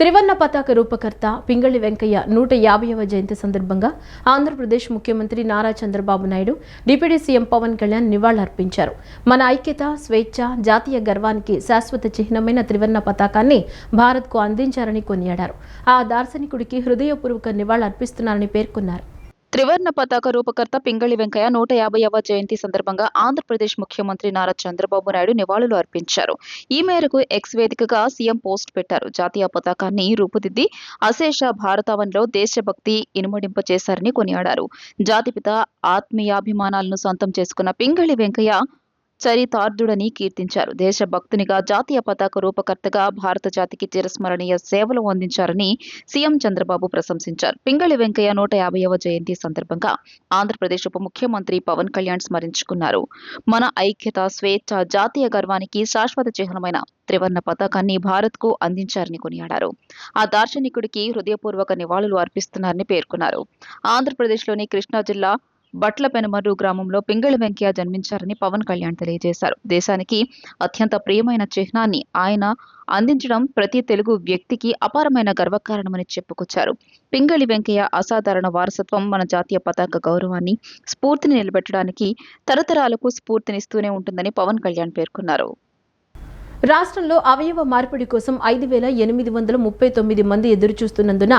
త్రివర్ణ పతాక రూపకర్త పింగళి వెంకయ్య 150వ జయంతి సందర్భంగా ఆంధ్రప్రదేశ్ ముఖ్యమంత్రి నారా చంద్రబాబు నాయుడు డిప్యూటీ సీఎం పవన్ కళ్యాణ్ నివాళులర్పించారు. మన ఐక్యత, స్వేచ్ఛ, జాతీయ గర్వానికి శాశ్వత చిహ్నమైన త్రివర్ణ పతాకాన్ని భారత్కు అందించారని కొనియాడారు. ఆ దార్శనికుడికి హృదయపూర్వక నివాళులర్పిస్తున్నారని పేర్కొన్నారు. త్రివర్ణ పతాక రూపకర్త పింగళి వెంకయ్య 150వ జయంతి సందర్భంగా ఆంధ్రప్రదేశ్ ముఖ్యమంత్రి నారా చంద్రబాబు నాయుడు నివాళులు అర్పించారు. ఈ మేరకు ఎక్స్ వేదికగా సీఎం పోస్ట్ పెట్టారు. జాతీయ పతాకాన్ని రూపుదిద్ది అశేష భారతావనిలో దేశభక్తి ఇనుమడింపచేశారని కొనియాడారు. జాతిపిత ఆత్మీయాభిమానాలను సొంతం చేసుకున్న పింగళి వెంకయ్య చరితార్థుడని కీర్తించారు. దేశభక్తునిగా, జాతీయ పతాక రూపకర్తగా భారత జాతికి చిరస్మరణీయ సేవలు అందించారని సీఎం చంద్రబాబు ప్రశంసించారు. పింగళి వెంకయ్య 150వ జయంతి సందర్భంగా ఆంధ్రప్రదేశ్ ఉప ముఖ్యమంత్రి పవన్ కళ్యాణ్ స్మరించుకున్నారు. మన ఐక్యత, స్వేచ్ఛ, జాతీయ గర్వానికి శాశ్వత చిహ్నమైన త్రివర్ణ పతాకాన్ని భారత్కు అందించారని కొనియాడారు. ఆ దార్శనికుడికి హృదయపూర్వక నివాళులు అర్పిస్తున్నారని పేర్కొన్నారు. ఆంధ్రప్రదేశ్లోని కృష్ణా జిల్లా బట్లపెనమర్రు గ్రామంలో పింగళి వెంకయ్య జన్మించారని పవన్ కళ్యాణ్ తెలియజేశారు. దేశానికి అత్యంత ప్రియమైన చిహ్నాన్ని ఆయన అందించడం ప్రతి తెలుగు వ్యక్తికి అపారమైన గర్వకారణమని చెప్పుకొచ్చారు. పింగళి వెంకయ్య అసాధారణ వారసత్వం మన జాతీయ పతాక గౌరవాన్ని, స్ఫూర్తిని నిలబెట్టడానికి తరతరాలకు స్ఫూర్తినిస్తూనే ఉంటుందని పవన్ కళ్యాణ్ పేర్కొన్నారు. రాష్ట్రంలో అవయవ మార్పిడి కోసం 5,839 మంది ఎదురుచూస్తున్నందున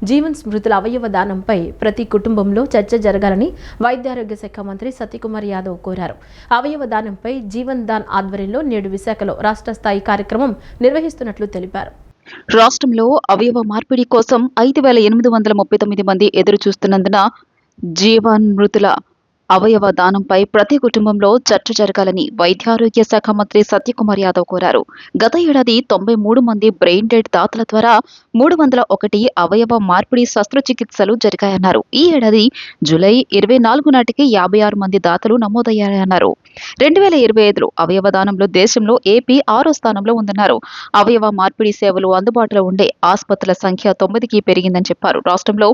జీవన్ స్మృతుల అవయవ దానంపై ప్రతి కుటుంబంలో చర్చ జరగాలని వైద్యారోగ్య శాఖ మంత్రి సత్యకుమార్ యాదవ్ కోరారు. అవయవ దానంపై జీవన్ దాన్ ఆధ్వర్యంలో నేడు విశాఖలో రాష్ట్ర స్థాయి కార్యక్రమం నిర్వహిస్తున్నట్లు తెలిపారు. రాష్ట్రంలో అవయవ మార్పిడి కోసం 5,839 మంది ఎదురు చూస్తున్నందున జీవన్ మృతుల అవయవ దానంపై ప్రతి కుటుంబంలో చర్చ జరగాలని వైద్యారోగ్య శాఖ మంత్రి సత్యకుమార్ యాదవ్ కోరారు. గత ఏడాది 93 మంది బ్రెయిన్ డెడ్ దాతల ద్వారా 301 అవయవ మార్పిడి శస్త్రచికిత్సలు జరిగాయన్నారు. ఈ ఏడాది జూలై 24 నాటికి 56 మంది దాతలు నమోదయ్యారన్నారు. 2025లో అవయవ దానంలో దేశంలో ఏపీ 6వ స్థానంలో ఉందన్నారు. అవయవ మార్పిడి సేవలు అందుబాటులో ఉండే ఆసుపత్రుల సంఖ్య 9కి పెరిగిందని చెప్పారు. రాష్ట్రంలో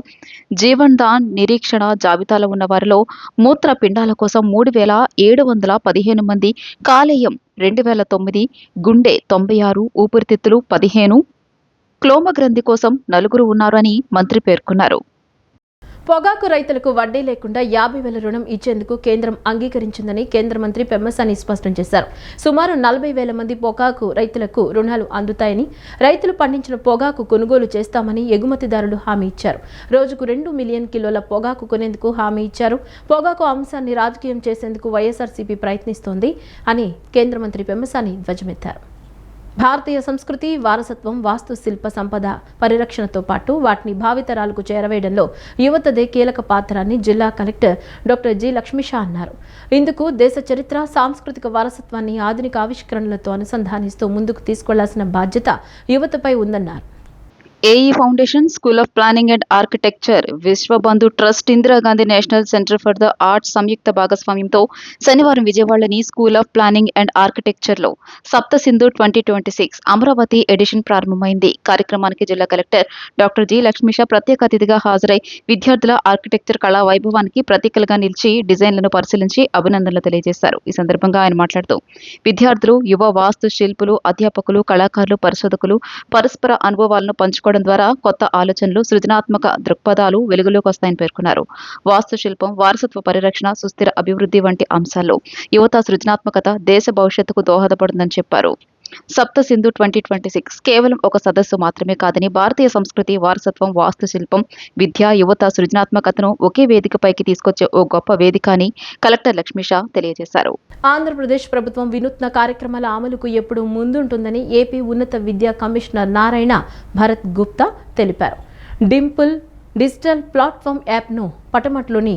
జీవన్ దాన్ నిరీక్షణ జాబితాలో ఉన్న వారిలో పిండాల కోసం 3,715 మంది, కాలేయం 2,009, గుండె 96, ఊపిరితిత్తులు 15, క్లోమగ్రంథి కోసం 4 ఉన్నారు అని మంత్రి పేర్కొన్నారు. పొగాకు రైతులకు వడ్డీ లేకుండా 50,000 రుణం ఇచ్చేందుకు కేంద్రం అంగీకరించిందని కేంద్ర మంత్రి పెమ్మసాని స్పష్టం చేశారు. సుమారు 40,000 మంది పొగాకు రైతులకు రుణాలు అందుతాయని, రైతులు పండించిన పొగాకు కొనుగోలు చేస్తామని ఎగుమతిదారులు హామీ ఇచ్చారు. రోజుకు 2 మిలియన్ కిలోల పొగాకు కొనేందుకు హామీ ఇచ్చారు. పొగాకు అంశాన్ని రాజకీయం చేసేందుకు వైఎస్ఆర్సీపీ ప్రయత్నిస్తోంది అని కేంద్ర మంత్రి పెమ్మసాని ధ్వజమెత్తారు. భారతీయ సంస్కృతి, వారసత్వం, వాస్తు శిల్ప సంపద పరిరక్షణతో పాటు వాటిని భావితరాలకు చేరవేయడంలో యువతదే కీలక పాత్ర అని జిల్లా కలెక్టర్ డాక్టర్ జి లక్ష్మీషా అన్నారు. ఇందుకు దేశ చరిత్ర, సాంస్కృతిక వారసత్వాన్ని ఆధునిక ఆవిష్కరణలతో అనుసంధానిస్తూ ముందుకు తీసుకెళ్లాల్సిన బాధ్యత యువతపై ఉందన్నారు. AE foundation, school of planning and architecture, Vishwabandhu trust, Indira Gandhi national centre for the arts సంయుక్త భాగస్వామ్యంతో శనివారం విజయవాడలోని స్కూల్ ఆఫ్ ప్లానింగ్ అండ్ ఆర్కిటెక్చర్లో సప్తసింధు 2026 అమరావతి ఎడిషన్ ప్రారంభమైంది. కార్యక్రమానికి జిల్లా కలెక్టర్ డాక్టర్ జి లక్ష్మీషా ప్రత్యేక అతిథిగా హాజరై విద్యార్థుల ఆర్కిటెక్చర్ కళా వైభవానికి ప్రతీకలుగా నిలిచి డిజైన్లను పరిశీలించి అభినందనలు తెలియజేశారు. ఈ సందర్భంగా ఆయన మాట్లాడుతూ విద్యార్థులు, యువ వాస్తు శిల్పులు, అధ్యాపకులు, కళాకారులు, పరిశోధకులు పరస్పర అనుభవాలను పంచుకోవడం ద్వారా కొత్త ఆలోచనలు, సృజనాత్మక దృక్పథాలు వెలుగులోకి వస్తాయని పేర్కొన్నారు. వాస్తుశిల్పం, వారసత్వ పరిరక్షణ, సుస్థిర అభివృద్ధి వంటి అంశాల్లో యువత సృజనాత్మకత దేశ భవిష్యత్తుకు దోహదపడుతుందని చెప్పారు. సప్తసింధు 2026 కేవలం ఒక సదస్సు మాత్రమే కాదని భారతీయ సంస్కృతి, వారసత్వం, వాస్తుశిల్పం, విద్య, యువత సృజనాత్మకతను ఒకే వేదికపైకి తీసుకొచ్చే ఓ గొప్ప వేదిక అని కలెక్టర్ లక్ష్మీషా తెలియజేశారు. ఆంధ్రప్రదేశ్ ప్రభుత్వం వినూత్న కార్యక్రమాల అమలుకు ఎప్పుడూ ముందుంటుందని ఏపీ ఉన్నత విద్యా కమిషనర్ నారాయణ భరత్ గుప్తా తెలిపారు. డింపుల్ డిజిటల్ ప్లాట్ఫామ్ యాప్ను పటమట్లోని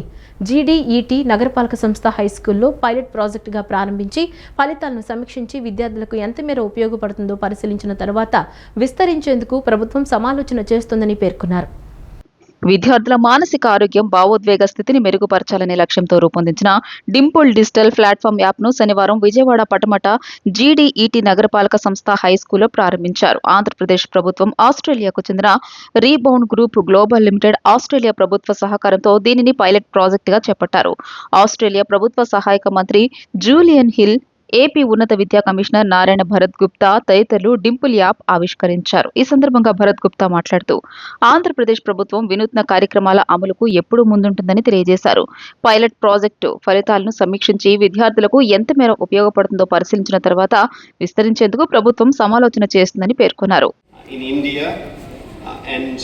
జీడీఈటీ నగరపాలక సంస్థ హైస్కూల్లో పైలట్ ప్రాజెక్టుగా ప్రారంభించి ఫలితాలను సమీక్షించి విద్యార్థులకు ఎంత మేర ఉపయోగపడుతుందో పరిశీలించిన తర్వాత విస్తరించేందుకు ప్రభుత్వం సమాలోచన చేస్తోందని పేర్కొన్నారు. విద్యార్థుల మానసిక ఆరోగ్యం, భావోద్వేగ స్థితిని మెరుగుపరచాలనే లక్ష్యంతో రూపొందించిన డింపుల్ డిజిటల్ ప్లాట్ఫామ్ యాప్ను శనివారం విజయవాడ పటమట జీడీఈటీ నగరపాలక సంస్థ హైస్కూల్లో ప్రారంభించారు. ఆంధ్రప్రదేశ్ ప్రభుత్వం, ఆస్ట్రేలియాకు చెందిన rebound group global limited, Australia ప్రభుత్వ సహకారంతో దీనిని పైలట్ ప్రాజెక్టుగా చేపట్టారు. ఆస్ట్రేలియా ప్రభుత్వ సహాయక మంత్రి జూలియన్ హిల్ ఏపీ ఉన్నత విద్యా కమిషనర్ నారాయణ భరత్ గుప్తా తదితరులు డింపుల్ యాప్ ఆవిష్కరించారు. ఈ సందర్భంగా భరత్ గుప్తా మాట్లాడుతూ ఆంధ్రప్రదేశ్ ప్రభుత్వం వినూత్న కార్యక్రమాల అమలుకు ఎప్పుడూ ముందుంటుందని తెలియజేశారు. పైలట్ ప్రాజెక్టు ఫలితాలను సమీక్షించి విద్యార్థులకు ఎంత మేర ఉపయోగపడుతుందో పరిశీలించిన తర్వాత విస్తరించేందుకు ప్రభుత్వం సమాలోచన చేస్తుందని పేర్కొన్నారు. In India, and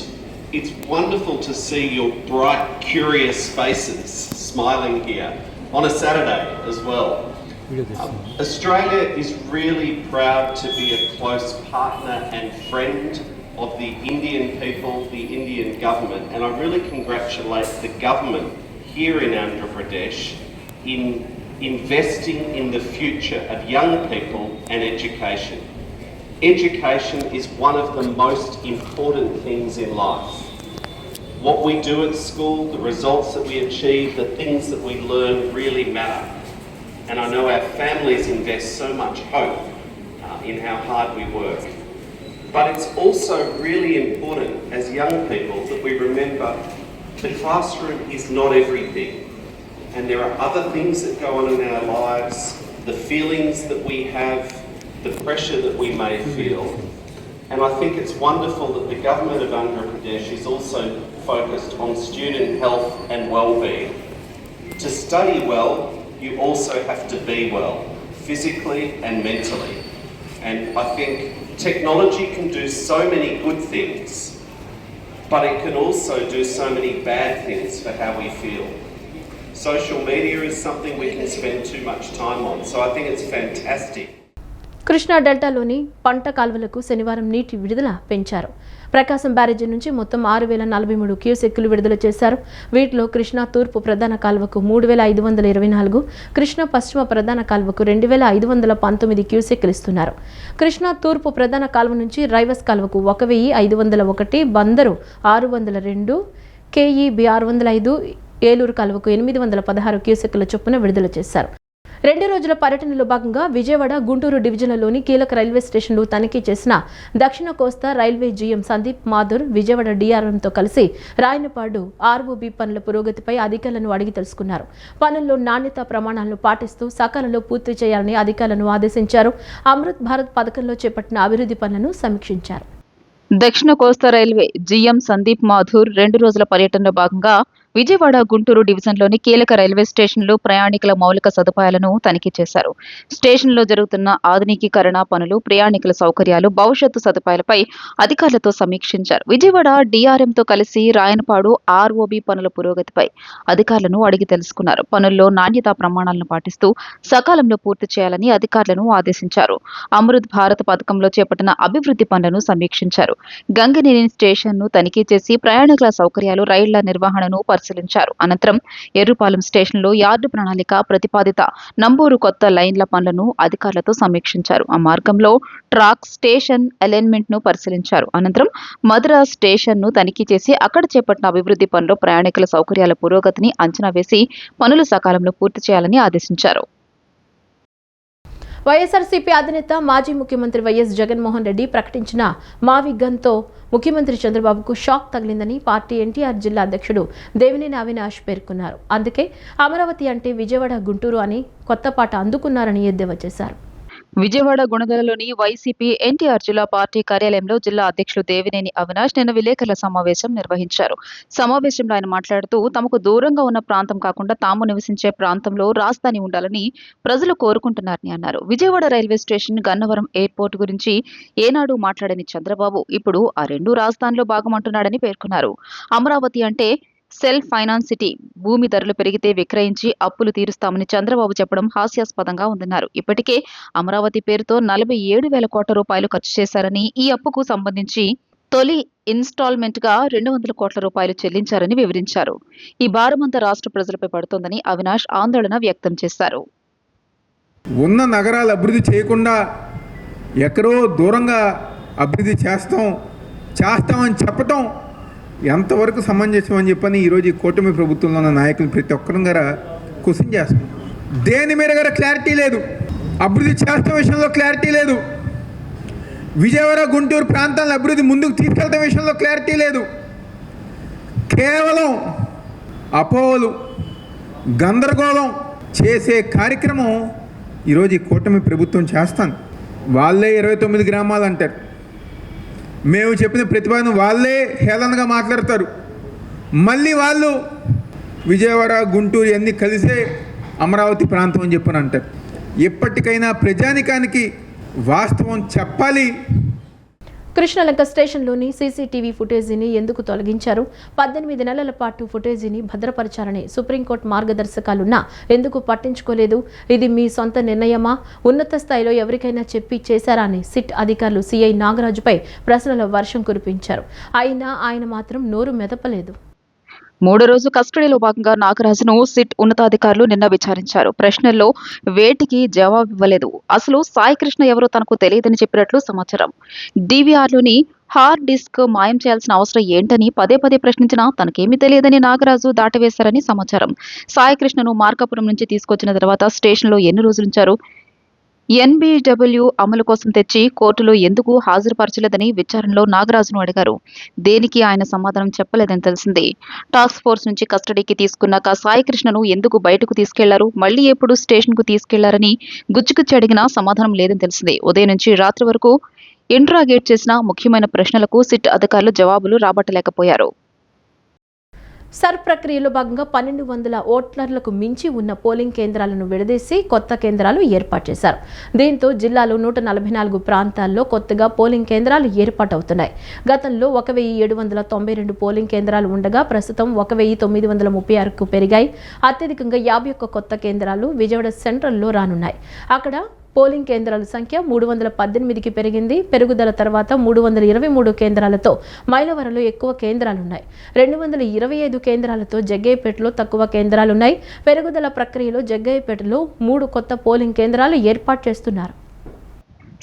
it's wonderful to see your bright, curious faces smiling here on a Saturday as well. Australia is really proud to be a close partner and friend of the Indian people, the Indian government, and I really congratulate the government here in Andhra Pradesh in investing in the future of young people and education. Education is one of the most important things in life. What we do at school, the results that we achieve, the things that we learn really matter. And I know our families invest so much hope in how hard we work. But it's also really important as young people that we remember the classroom is not everything. And there are other things that go on in our lives, the feelings that we have, the pressure that we may feel. And I think it's wonderful that the government of Andhra Pradesh is also focused on student health and well-being. To study well, you also have to be well, physically and mentally. And I think technology can do so many good things, but it can also do so many bad things for how we feel. Social media is something we can spend too much time on, so I think it's fantastic. Krishna డెల్టాలోని పంట కాలువలకు శనివారం నీటి విడుదల పెంచారు. ప్రకాశం బ్యారేజీ నుంచి మొత్తం 6043 క్యూసెక్కులు విడుదల చేశారు. వీటిలో కృష్ణా తూర్పు ప్రధాన కాలువకు 3524, కృష్ణా పశ్చిమ ప్రధాన కాలువకు 2519 క్యూసెక్కులు ఇస్తున్నారు. కృష్ణా తూర్పు ప్రధాన కాలువ నుంచి రైవస్ కాలువకు 1501, బందరు 602, కేఈబి 605, ఏలూరు కాలువకు 816 క్యూసెక్కుల చొప్పున విడుదల చేశారు. 2 రోజుల పర్యటనలో భాగంగా విజయవాడ, గుంటూరు డివిజన్లలోని కీలక రైల్వే స్టేషన్లు తనిఖీ చేసిన దక్షిణ కోస్తా రైల్వే జీఎం సందీప్ మాథుర్ విజయవాడ డిఆర్ఎంతో కలిసి రాయనపాడు ఆర్ఓబి పనుల పురోగతిపై అధికారులను అడిగి తెలుసుకున్నారు. పనుల్లో నాణ్యతా ప్రమాణాలను పాటిస్తూ సకాలంలో పూర్తి చేయాలని అధికారులను ఆదేశించారు. అమృత్ భారత్ పథకంలో చేపట్టిన అభివృద్ధి పనులను సమీక్షించారు. దక్షిణ కోస్తా రైల్వే జీఎం సందీప్ మాథుర్ 2 రోజుల పర్యటనలో భాగంగా విజయవాడ, గుంటూరు డివిజన్లోని కీలక రైల్వే స్టేషన్లు, ప్రయాణికుల మౌలిక సదుపాయాలను తనిఖీ చేశారు. స్టేషన్లో జరుగుతున్న ఆధునికీకరణ పనులు, ప్రయాణికుల సౌకర్యాలు, భవిష్యత్తు సదుపాయాలపై అధికారులతో సమీక్షించారు. విజయవాడ డిఆర్ఎంతో కలిసి రాయనపాడు ఆర్ఓబి పనుల పురోగతిపై అధికారులను అడిగి తెలుసుకున్నారు. పనుల్లో నాణ్యతా ప్రమాణాలను పాటిస్తూ సకాలంలో పూర్తి చేయాలని అధికారులను ఆదేశించారు. అమృత్ భారత్ పథకంలో చేపట్టిన అభివృద్ధి పనులను సమీక్షించారు. గంగినేని స్టేషన్ను తనిఖీ చేసి ప్రయాణికుల సౌకర్యాలు, రైళ్ల నిర్వహణను పరిశీలించారు. అనంతరం ఎర్రుపాలెం స్టేషన్లో యార్డు ప్రణాళిక, ప్రతిపాదిత నంబూరు కొత్త లైన్ల పనులను అధికారులతో సమీక్షించారు. ఆ మార్గంలో ట్రాక్, స్టేషన్ అలైన్మెంట్ ను పరిశీలించారు. అనంతరం మద్రాస్ స్టేషన్ను తనిఖీ చేసి అక్కడ చేపట్టిన అభివృద్ధి పనులు, ప్రయాణికుల సౌకర్యాల పురోగతిని అంచనా వేసి పనులు సకాలంలో పూర్తి చేయాలని ఆదేశించారు. వైఎస్ఆర్సీపీ అధినేత మాజీ ముఖ్యమంత్రి వైఎస్ జగన్మోహన్ రెడ్డి ప్రకటించిన మావి గన్తో ముఖ్యమంత్రి చంద్రబాబుకు షాక్ తగిలిందని పార్టీ ఎన్టీఆర్ జిల్లా అధ్యక్షుడు దేవినేని అవినాష్ పేర్కొన్నారు. అందుకే అమరావతి అంటే విజయవాడ, గుంటూరు అని కొత్త పాట అందుకున్నారని ఎద్దేవా చేశారు. విజయవాడ గుణదలలోని వైసీపీ ఎన్టీఆర్ జిల్లా పార్టీ కార్యాలయంలో జిల్లా అధ్యక్షులు దేవినేని అవినాష్ నిన్న విలేకరుల సమావేశం నిర్వహించారు. సమావేశంలో ఆయన మాట్లాడుతూ తమకు దూరంగా ఉన్న ప్రాంతం కాకుండా తాము నివసించే ప్రాంతంలో రాజధాని ఉండాలని ప్రజలు కోరుకుంటున్నారని అన్నారు. Vijayawada railway station, Gannavaram airport గురించి ఏనాడు మాట్లాడని చంద్రబాబు ఇప్పుడు ఆ 2 రాజధానిలో భాగమంటున్నాడని పేర్కొన్నారు. అమరావతి అంటే సెల్ఫ్ ఫైనాన్స్ సిటీ, భూమి ధరలు పెరిగితే విక్రయించి అప్పులు తీరుస్తామని చంద్రబాబు చెప్పడం హాస్యాస్పదంగా ఉందన్నారు. ఇప్పటికే అమరావతి పేరుతో 47,000 కోట్ల రూపాయలు ఖర్చు చేశారని, ఈ అప్పుకు సంబంధించి తొలి ఇన్స్టాల్మెంట్ గా 200 కోట్ల రూపాయలు చెల్లించారని వివరించారు. ఈ భారమంతా రాష్ట్ర ప్రజలపై పడుతోందని అవినాష్ ఆందోళన వ్యక్తం చేశారు. ఉన్న నగరాలు అభివృద్ధి చేయకుండా ఎక్కడో దూరంగా అభివృద్ధి చేస్తామని చెప్పటం ఎంతవరకు సమంజసం అని చెప్పని ఈరోజు ఈ కూటమి ప్రభుత్వంలో ఉన్న నాయకులు ప్రతి ఒక్కరి గారు క్వశ్చన్ చేస్తాం. దేని మీద గారు క్లారిటీ లేదు, అభివృద్ధి చేస్తాం విషయంలో క్లారిటీ లేదు, విజయవాడ, గుంటూరు ప్రాంతాలను అభివృద్ధి ముందుకు తీసుకెళ్తాం విషయంలో క్లారిటీ లేదు. కేవలం అపోహలు, గందరగోళం చేసే కార్యక్రమం ఈరోజు ఈ కూటమి ప్రభుత్వం చేస్తాను. వాళ్ళే 29 గ్రామాలు అంటారు. మేము చెప్పిన ప్రతిపాదన వాళ్ళే హేళనగా మాట్లాడతారు. మళ్ళీ వాళ్ళు విజయవాడ, గుంటూరు అన్నీ కలిసే అమరావతి ప్రాంతం అని చెప్పని అంటారు. ఎప్పటికైనా ప్రజానికానికి వాస్తవం చెప్పాలి. కృష్ణలంక స్టేషన్లోని సీసీటీవీ ఫుటేజీని ఎందుకు తొలగించారు? 18 నెలల పాటు ఫుటేజీని భద్రపరచాలని సుప్రీంకోర్టు మార్గదర్శకాలున్నా ఎందుకు పట్టించుకోలేదు? ఇది మీ సొంత నిర్ణయమా? ఉన్నత స్థాయిలో ఎవరికైనా చెప్పి చేశారా అని సిట్ అధికారులు సీఐ నాగరాజుపై ప్రశ్నల వర్షం కురిపించారు. అయినా ఆయన మాత్రం నోరు మెదపలేదు. 3వ రోజు కస్టడీలో భాగంగా నాగరాజును సిట్ ఉన్నతాధికారులు నిన్న విచారించారు. ప్రశ్నల్లో వేటికి జవాబివ్వలేదు. అసలు సాయి కృష్ణ ఎవరో తనకు తెలియదని చెప్పినట్లు సమాచారం. డీవీఆర్లోని హార్డ్ డిస్క్ మాయం చేయాల్సిన అవసరం ఏంటని పదే ప్రశ్నించినా తనకేమీ తెలియదని నాగరాజు దాటవేశారని సమాచారం. సాయి కృష్ణను మార్కాపురం నుంచి తీసుకొచ్చిన తర్వాత స్టేషన్లో ఎన్ని రోజులుంచారు? ఎన్బిడబ్ల్యూ అమలు కోసం తెచ్చి కోర్టులో ఎందుకు హాజరుపరచలేదని విచారణలో నాగరాజును అడిగారు. దేనికి ఆయన సమాధానం చెప్పలేదని తెలిసింది. టాస్క్ ఫోర్స్ నుంచి కస్టడీకి తీసుకున్నాక సాయి కృష్ణను ఎందుకు బయటకు తీసుకెళ్లారు, మళ్లీ ఎప్పుడు స్టేషన్కు తీసుకెళ్లారని గుచ్చిగుచ్చి అడిగినా సమాధానం లేదని తెలిసింది. ఉదయం నుంచి రాత్రి వరకు ఇంట్రాగేట్ చేసిన ముఖ్యమైన ప్రశ్నలకు సిట్ అధికారులు జవాబులు రాబట్టలేకపోయారు. సర్ ప్రక్రియలో భాగంగా 1200 ఓటర్లకు మించి ఉన్న పోలింగ్ కేంద్రాలను విడదీసి కొత్త కేంద్రాలు ఏర్పాటు చేశారు. దీంతో జిల్లాలో 144 ప్రాంతాల్లో కొత్తగా పోలింగ్ కేంద్రాలు ఏర్పాటవుతున్నాయి. గతంలో 1792 పోలింగ్ కేంద్రాలు ఉండగా ప్రస్తుతం 1936కు పెరిగాయి. అత్యధికంగా 51 కొత్త కేంద్రాలు విజయవాడ సెంట్రల్లో రానున్నాయి. అక్కడ పోలింగ్ కేంద్రాల సంఖ్య 318కి పెరిగింది. పెరుగుదల తర్వాత 323 కేంద్రాలతో మైలవరంలో ఎక్కువ కేంద్రాలున్నాయి. 225 కేంద్రాలతో జగ్గయ్యపేటలో తక్కువ కేంద్రాలున్నాయి. పెరుగుదల ప్రక్రియలో జగ్గయ్యపేటలో 3 కొత్త పోలింగ్ కేంద్రాలు ఏర్పాటు చేస్తున్నారు.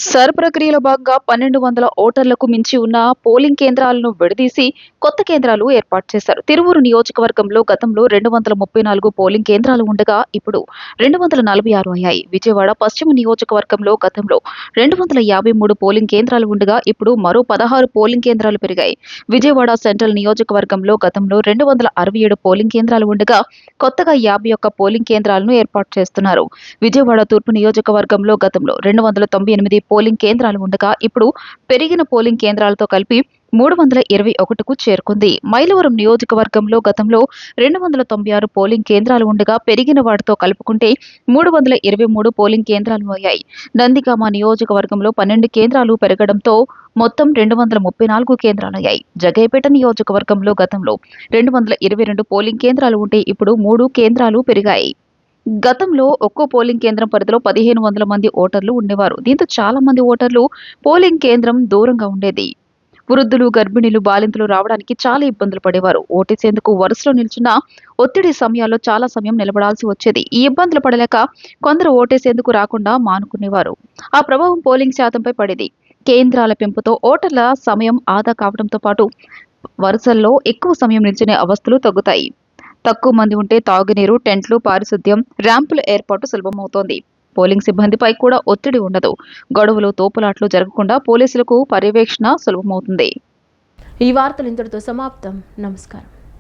సర్ ప్రక్రియలో భాగంగా 1200 ఓటర్లకు మించి ఉన్న పోలింగ్ కేంద్రాలను విడదీసి కొత్త కేంద్రాలు ఏర్పాటు చేశారు. తిరువూరు నియోజకవర్గంలో గతంలో 234 పోలింగ్ కేంద్రాలు ఉండగా ఇప్పుడు 246 అయ్యాయి. విజయవాడ పశ్చిమ నియోజకవర్గంలో గతంలో 253 పోలింగ్ కేంద్రాలు ఉండగా ఇప్పుడు మరో 16 పోలింగ్ కేంద్రాలు పెరిగాయి. విజయవాడ సెంట్రల్ నియోజకవర్గంలో గతంలో 267 పోలింగ్ కేంద్రాలు ఉండగా కొత్తగా 51 పోలింగ్ కేంద్రాలను ఏర్పాటు చేస్తున్నారు. విజయవాడ తూర్పు నియోజకవర్గంలో గతంలో 298 పోలింగ్ కేంద్రాలు ఉండగా ఇప్పుడు పెరిగిన పోలింగ్ కేంద్రాలతో కలిపి 321కు చేరుకుంది. మైలవరం నియోజకవర్గంలో గతంలో 296 పోలింగ్ కేంద్రాలు ఉండగా పెరిగిన వాటితో కలుపుకుంటే 323 పోలింగ్ కేంద్రాలు అయ్యాయి. నందిగామ నియోజకవర్గంలో 12 కేంద్రాలు పెరగడంతో మొత్తం 234 కేంద్రాలయ్యాయి. జగ్గయ్యపేట నియోజకవర్గంలో గతంలో 222 పోలింగ్ కేంద్రాలు ఉంటే ఇప్పుడు 3 కేంద్రాలు పెరిగాయి. గతంలో ఒక్కో పోలింగ్ కేంద్రం పరిధిలో 1500 మంది ఓటర్లు ఉండేవారు. దీంతో చాలా మంది ఓటర్లు పోలింగ్ కేంద్రం దూరంగా ఉండేది. వృద్ధులు, గర్భిణీలు, బాలింతలు రావడానికి చాలా ఇబ్బందులు పడేవారు. ఓటేసేందుకు వరుసలో నిల్చున్న ఒత్తిడి సమయాల్లో చాలా సమయం నిలబడాల్సి వచ్చేది. ఈ ఇబ్బందులు పడలేక కొందరు ఓటేసేందుకు రాకుండా మానుకునేవారు. ఆ ప్రభావం పోలింగ్ శాతంపై పడేది. కేంద్రాల పెంపుతో ఓటర్ల సమయం ఆదా కావడంతో పాటు వరుసల్లో ఎక్కువ సమయం నిల్చునే అవస్థలు తగ్గుతాయి. తక్కువ మంది ఉంటే తాగునీరు, టెంట్లు, పారిశుద్ధ్యం, ర్యాంపుల ఏర్పాటు సులభమవుతోంది. పోలింగ్ సిబ్బందిపై కూడా ఒత్తిడి ఉండదు. గొడవలు, తోపులాట్లు జరగకుండా పోలీసులకు పర్యవేక్షణ సులభమవుతుంది. ఈ వార్తలు ఇంతటితో సమాప్తం. నమస్కారం.